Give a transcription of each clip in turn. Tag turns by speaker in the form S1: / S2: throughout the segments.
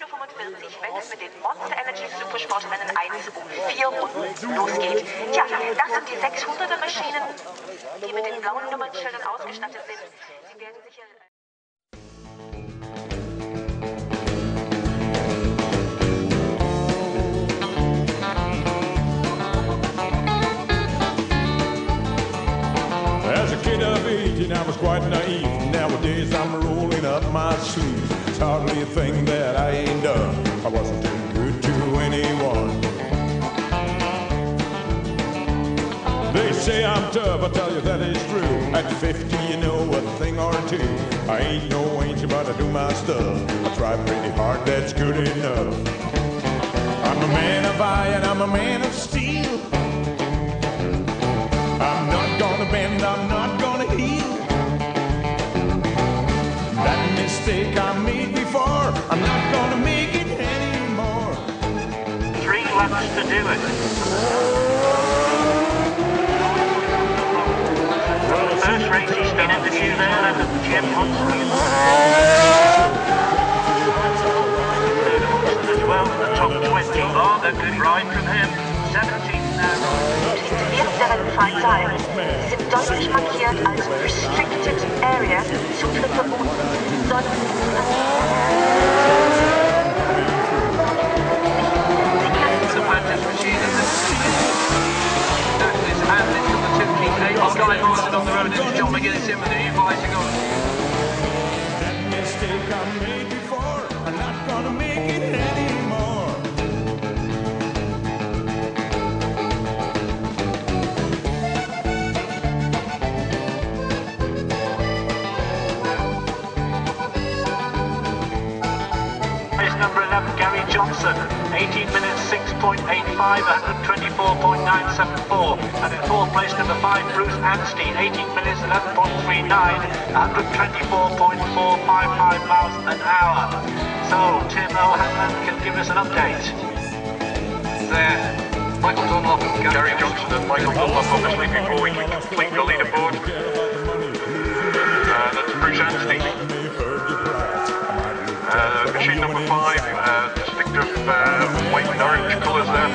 S1: 17:45 Uhr, wenn es mit den Monster Energy Supersportrennen 1 um 4 Runden losgeht. Tja, das sind die 600er Maschinen, die mit den blauen Nummernschildern ausgestattet sind. Sie werden sicher...
S2: As a kid of 18, I was quite naive. Nowadays, I'm rolling up my sleeves. It's hardly a thing that I ain't done. I wasn't too good to anyone. They say I'm tough, I tell you that is true. At 50, you know a thing or two. I ain't no angel, but I do my stuff. I try pretty hard, that's good enough. I'm a man of iron, I'm a man of steel. I'm not gonna bend, I'm not gonna heal. That mistake I made before, I'm not gonna make it anymore.
S3: 3 laps to do it. Well, the first race he's been in the queue there, that was Jim Hodson. As well, the top 20 are a good ride from him. 17
S1: Während der Rennfreizeit sind deutlich markiert als Restricted Area, Zutritt verboten.
S3: On the road, and John McGuinness in with the new bicycle.
S2: That mistake I made before, I'm not gonna make it anymore.
S3: Race number 11, Gary Johnson, 18 minutes 6.85, 124.974. And in 4th place, number 5, Bruce Anstey, 18 minutes 11.39, 124.455 miles an hour. So, Tim O'Hanlon can give us an update.
S4: There, Michael Dunlop, Gary Johnson and Michael Dunlop, obviously, before we can complete the leaderboard. That's Bruce Anstey. Machine number 5, distinctive white and orange colours there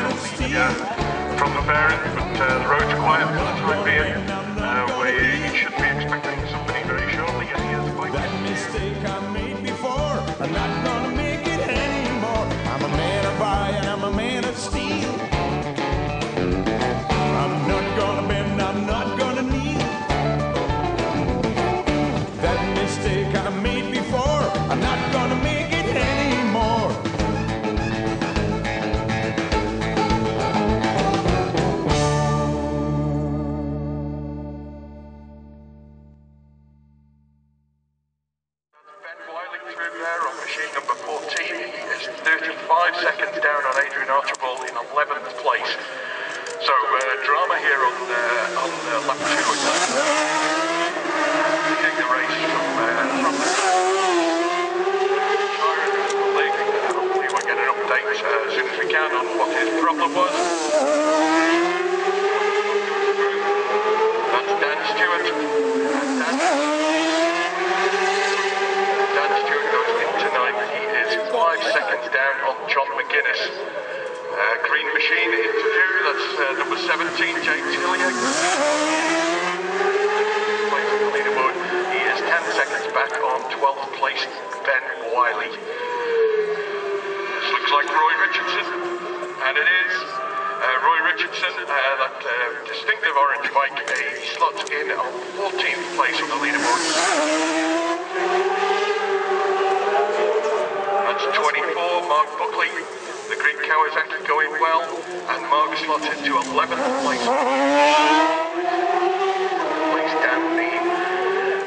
S4: from the fairing, but the road's quiet for the time being. We should be expecting somebody very shortly, and he is bike.
S2: That mistake I made before, I'm not gonna make it anymore. I'm a man of iron, I'm a man of steel. I'm not gonna bend, I'm not gonna kneel. That mistake I made before, I'm not gonna make it anymore.
S4: Ben Wiley through there on machine number 14. He is 35 seconds down on Adrian Archibald in 11th place. So drama here on lap 2. Taking the race from the hopefully we'll get an update as soon as we can on what his problem was. That's Dan Stewart. Dan Stewart goes into 9th. He is 5 seconds down on John McGuinness. Green machine into 2. That's number 17, James Hillier. Place on the leaderboard. He is 10 seconds back on 12th place, Ben Wiley. This looks like Roy Richardson, and it is. Roy Richardson, that distinctive orange bike, he slots in on 14th place on the leaderboard. That's 24, Mark Buckley. The Green Kawasaki going well, and Mark slots into 11th place. Place down the...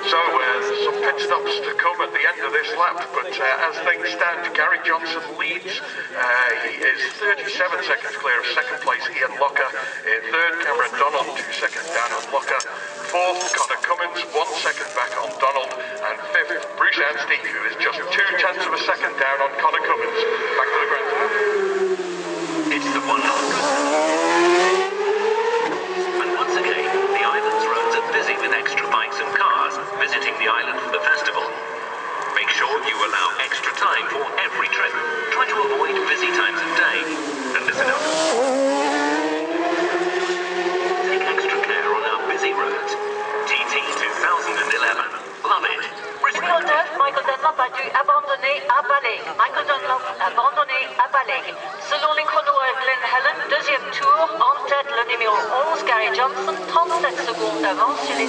S4: So there's some pit stops to come at the end of this lap, but as things stand, Gary Johnson leads. He is 37 seconds clear of 2nd place, Ian Locker. In 3rd, Cameron Donald, 2 seconds down on Locker. 4th, Connor Cummins, 1 second back on Donald. And 5th, Bruce Anstey, who is just 0.2 of a second down on Connor Cummins. Back to the grandstand.
S3: It's the 100. And once again, the island's roads are busy with extra bikes and cars visiting the island for the festival. Make sure you allow extra time for every trip.
S1: D'avance sur les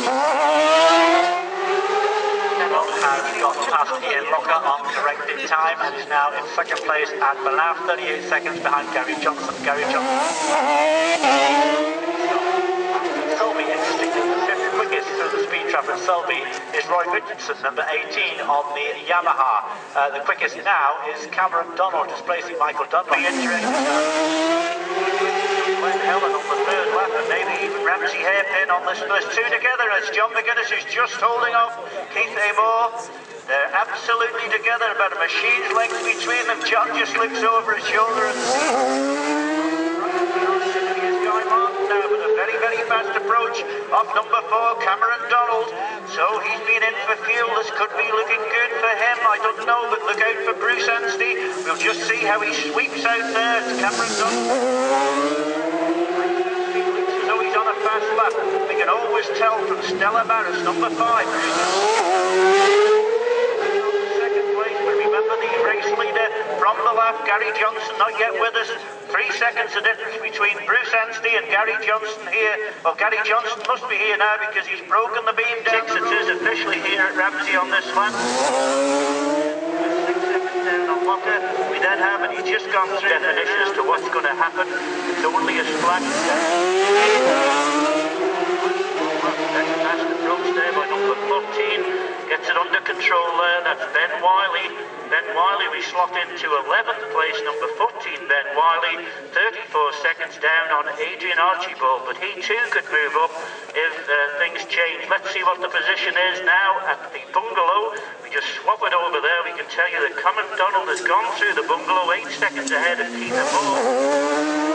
S3: has got past Ian Locker on corrected time and is now in second place at Balaf, 38 seconds behind Gary Johnson. Gary Johnson. Selby, interestingly, the fifth quickest through the speed trap at Selby is Roy Richardson, number 18 on the Yamaha. The quickest now is Cameron Donald, displacing Michael Dunlop. Glenn Helen on the third lap, and maybe even Ramsey Hairpin on this first two together as John McGuinness is just holding off Keith Amor. They're absolutely together, about a machine's length between them. John just looks over his shoulder and here's Guy Martin now with a very, very fast approach of number 4, Cameron Donald. So he's been in for fuel. This could be looking good for him. I don't know, but look out for Bruce Anstey. We'll just see how he sweeps out there. It's Cameron Donald. On a fast lap. We can always tell from Stella Maris, number 5. Second place, but remember the race leader from the lap, Gary Johnson, not yet with us. 3 seconds the difference between Bruce Anstey and Gary Johnson here. Well, Gary Johnson must be here now because he's broken the beam down. It is officially here at Ramsey on this lap. 6 seconds down on Locker. We then have, and he's just gone through definition as to what's going to happen. It's only a splash. That's a fast approach there by number 14. Gets it under control there. That's Ben Wiley. Ben Wiley we slot into 11th place. Number 14, Ben Wiley. 34 seconds down on Adrian Archibald. But he too could move up if things change. Let's see what the position is now at the bungalow. We just swap it over there. We can tell you that Cameron Donald has gone through the bungalow 8 seconds ahead of Keith Amor.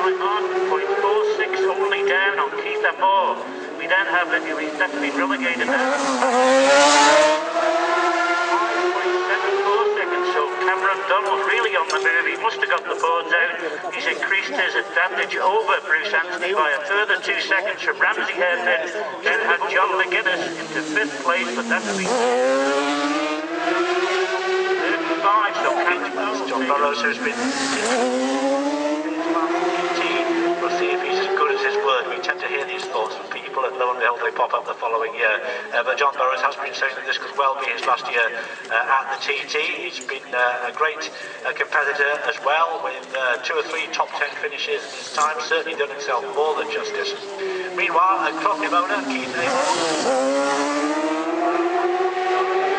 S3: 0.46 only down on Keith Amor. We then have it, he's definitely relegated now. 5.74 seconds, so Cameron Donald really on the move. He must have got the boards out. He's increased his advantage over Bruce Anstey by a further 2 seconds from Ramsey Hairpin. Then had John McGuinness into 5th place, but that's been 35, so John Burrows has been we'll see if he's as good as his word. We tend to hear these thoughts from people, and lo and behold, they pop up the following year. But John Burrows has been saying that this could well be his last year at the TT. He's been a great competitor as well, with 2 or 3 top 10 finishes in his time. Certainly done himself more than justice. Meanwhile, Clough owner Keith Amor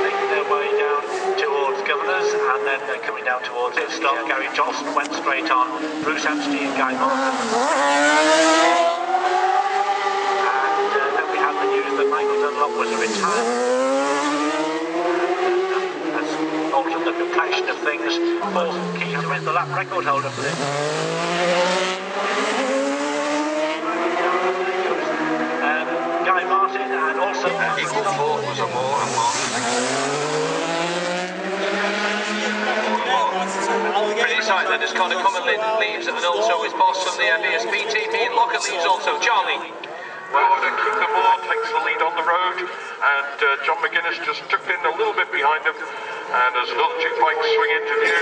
S3: making their way down towards Governors, and then coming down towards it. Stop. Gary Johnson went straight on Bruce Anstey and Guy Martin. And then we had the news that Michael Dunlop was retired. That's altered the complexion of things. Paul Keith, who is the lap record holder for this. Guy Martin, and also
S4: equal 4 was Amor and Martin. Pretty exciting then as Conor Cumberland leaves, and also his boss from the MBSB team, Ian Locker, leaves also. Charlie.
S5: Well, Keith Amor takes the lead on the road, and John McGuinness just tucked in a little bit behind him, and there's another 2 bikes swing into view.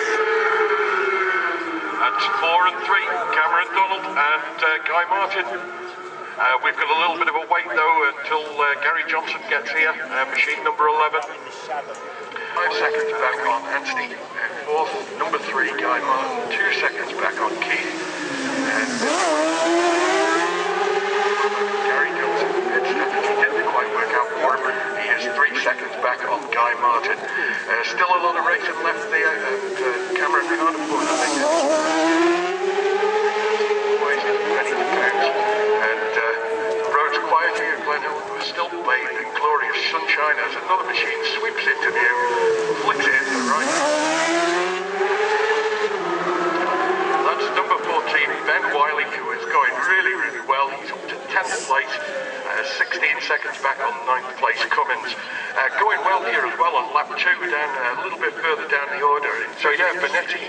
S5: That's 4 and 3, Cameron Donald and Guy Martin. We've got a little bit of a wait though until Gary Johnson gets here, machine number 11. 5
S4: seconds back on Anstey, and 4th, number 3, Guy Martin. 2 seconds back on Keith. And Gary Johnson, it's definitely didn't quite work out for him. He is 3 seconds back on Guy Martin. Still a lot of racing left there, and Cameron can't afford to make it. Always ready to pounce. Road's quiet here at Glen Hill. We're still bathed in glorious sunshine as another machine sweeps into view, flicks it into the right. That's number 14, Ben Wiley, who is going really, really well. He's up to 10th place, 16 seconds back on 9th place, Cummins. Going well here as well on lap 2, down a little bit further down the order. So yeah, Benetti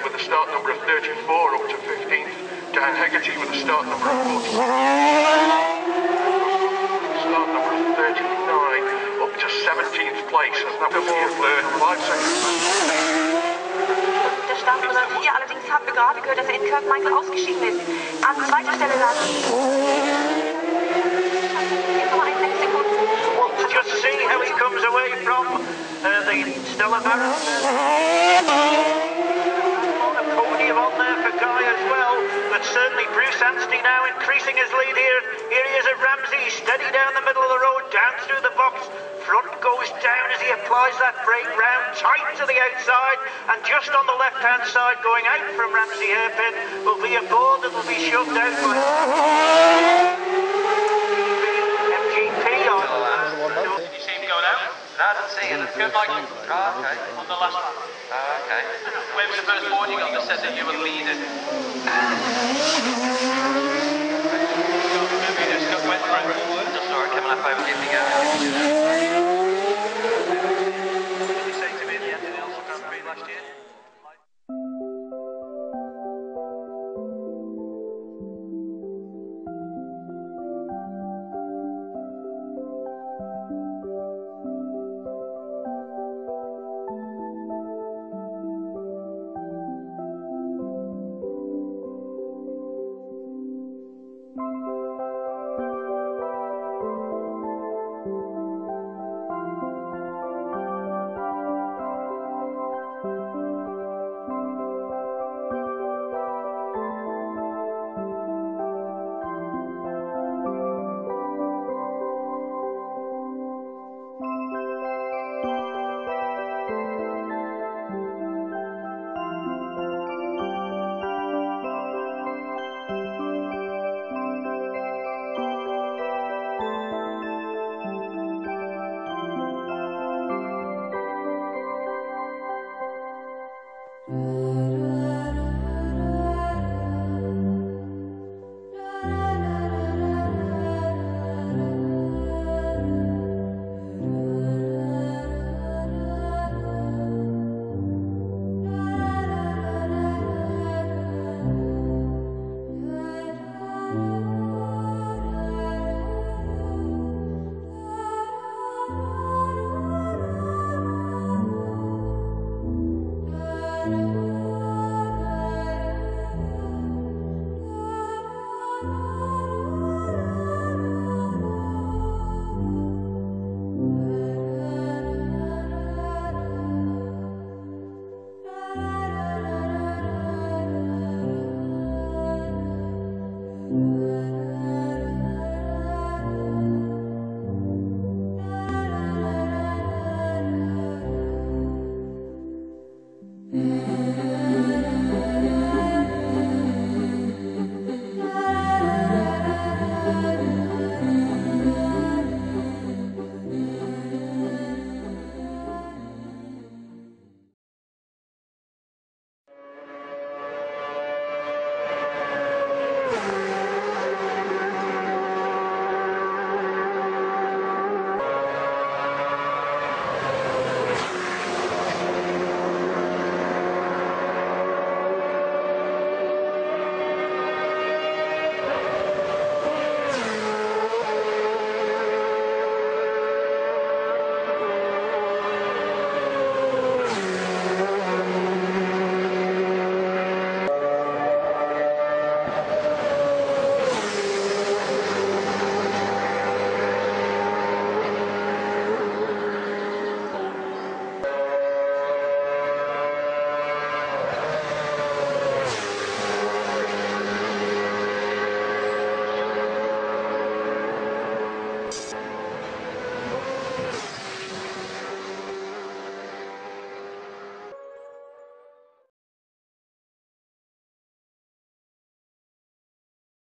S4: with a start number of 34 up to 15th. Dan Hegarty with a start number of 40. Start number of 39 up to 17th place. And that was here for 5 seconds.
S1: Der Startnummer 4, allerdings haben wir gerade gehört, dass er in Kurt Michael ausgeschieden ist. An zweiter Stelle dann
S3: lead. Still a balance. On a podium on there for Guy as well, but certainly Bruce Anstey now increasing his lead here. Here he is at Ramsey, steady down the middle of the road, down through the box. Front goes down as he applies that brake round, tight to the outside, and just on the left-hand side, going out from Ramsey hairpin, will be a board that will be shoved out by MGP.
S6: Did you see him going out?
S7: No, I didn't see it.
S6: Good, Michael.
S7: Oh, okay.
S6: On the last one.
S7: Oh, okay.
S6: When was the first board you got that said that you were leading? You just went for it.